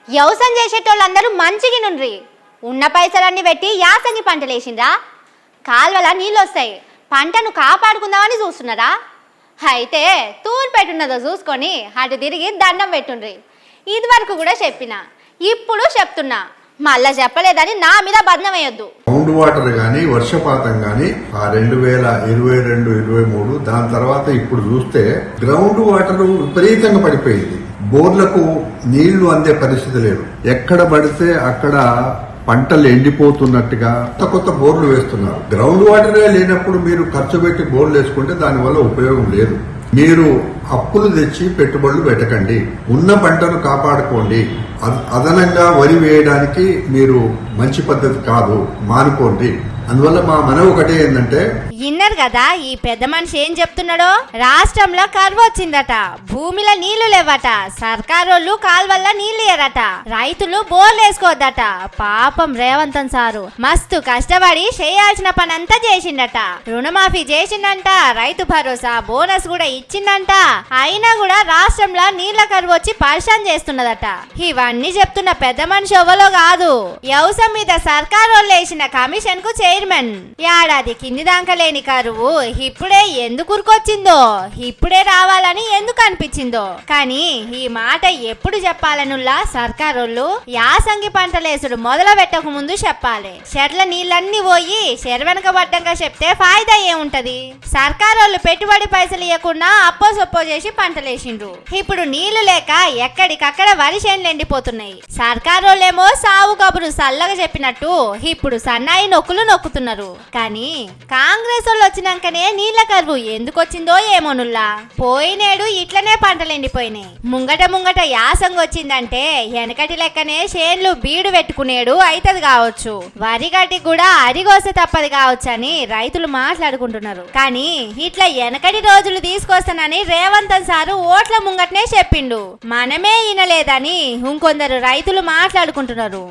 వ్యవసాయం చేసేటోళ్ళందరూ మంచిగా నుండ్రి. ఉన్న పైసలన్నీ పెట్టి యాసంగి పంటలు వేసిండ్రా. కాల్వల నీళ్ళు వస్తాయి, పంటను కాపాడుకుందామని చూస్తున్నారా? అయితే తూరు పెట్టున్నదో చూసుకొని అటు తిరిగి దండం పెట్టుండ్రి. ఇది వరకు కూడా చెప్పిన, ఇప్పుడు చెప్తున్నా, మళ్ళా చెప్పలేదని నా మీద బదనం వేయొద్దు. గ్రౌండ్ వాటర్ గాని వర్షపాతం గాని ఆ 2022-23 దాని తర్వాత ఇప్పుడు చూస్తే గ్రౌండ్ వాటర్ విపరీతంగా పడిపోయింది. బోర్లకు నీళ్లు అందే పరిస్థితి లేదు. ఎక్కడ పడితే అక్కడ పంటలు ఎండిపోతున్నట్టుగా కొత్త బోర్లు వేస్తున్నారు. గ్రౌండ్ వాటరే లేనప్పుడు మీరు ఖర్చు పెట్టి బోర్లు వేసుకుంటే దానివల్ల ఉపయోగం లేదు. మీరు అప్పులు తెచ్చి పెట్టుబడులు పెట్టకండి, ఉన్న పంటను కాపాడుకోండి. అదనంగా వరి వేయడానికి మీరు మంచి పద్ధతి కాదు, మానుకోండి. అందువల్ల మా మనవి ఒకటే ఏంటంటే, విన్నారు కదా ఈ పెద్ద మనిషి ఏం చెప్తున్నాడో. రాష్ట్రంలో కరువు వచ్చిందట, భూమిలో నీళ్లు లేవట, సర్కారోళ్ళు కాల్వల్ల నీళ్లు ఇయ్యరట, రైతులు బోర్లు వేసుకోవద్దట. పాపం రేవంతన్ సారు మస్తు కష్టపడి చేయాల్సిన పని అంతా చేసిండట. రుణమాఫీ చేసిండంట, రైతు భరోసా బోనస్ కూడా ఇచ్చిందంట. అయినా కూడా రాష్ట్రంలో నీళ్ల కరువు వచ్చి పరిశాన్ చేస్తున్నదట. ఇవన్నీ చెప్తున్న పెద్ద మనిషి ఎవరో కాదు, వ్యవసాయం మీద సర్కారోళ్ళు వేసిన కమిషన్ కు చైర్మన్. ఏడాది కింది దాకా లేని కరువు ఇప్పుడే ఎందుకు ఉరికొచ్చిందో, ఇప్పుడే రావాలని ఎందుకు అనిపించిందో. కానీ ఈ మాట ఎప్పుడు చెప్పాలనుల్లా సర్కారోళ్ళు యాసంగి పంటలేసుడు మొదలు పెట్టక ముందు చెప్పాలి. చెట్ల నీళ్ళన్నీ పోయి చెరువెనక పడ్డంగా చెప్తే ఫాయిదా ఏముంటది? సర్కారోళ్ళు పెట్టుబడి పైసలు ఇవ్వకుండా అప్పో సొప్పో చేసి పంటలేసిండ్రు. ఇప్పుడు నీళ్లు లేక ఎక్కడికక్కడ వరి చేనులు ఎండిపోతున్నాయి. సర్కారోళ్ళేమో సావు కబురు సల్లగా చెప్పినట్టు ఇప్పుడు సన్నాయి నొక్కులు నొక్కుతున్నారు. కానీ కాంగ్రెస్ వాళ్ళు వచ్చినాకనే నీళ్ల కరువు ఎందుకు వచ్చిందో ఏమోనుల్లా. పోయినేడు ఇట్లనే పంటలు ఎండిపోయినాయి. ముంగట యాసంగి వచ్చిందంటే వెనకటి లెక్కనే చేన్లు బీడు పెట్టుకునేడు అయితది కావచ్చు, వరి గట్టి కూడా అరిగోసే తప్పది కావచ్చు అని రైతులు మాట్లాడుకుంటున్నారు. కానీ ఇట్లా వెనకటి రోజులు తీసుకొస్తానని రేవంతన్ సారు ఓట్ల ముంగటనే చెప్పిండు. మనమే వినలేదని ఇంకొందరు రైతులు మాట్లాడుకుంటున్నారు.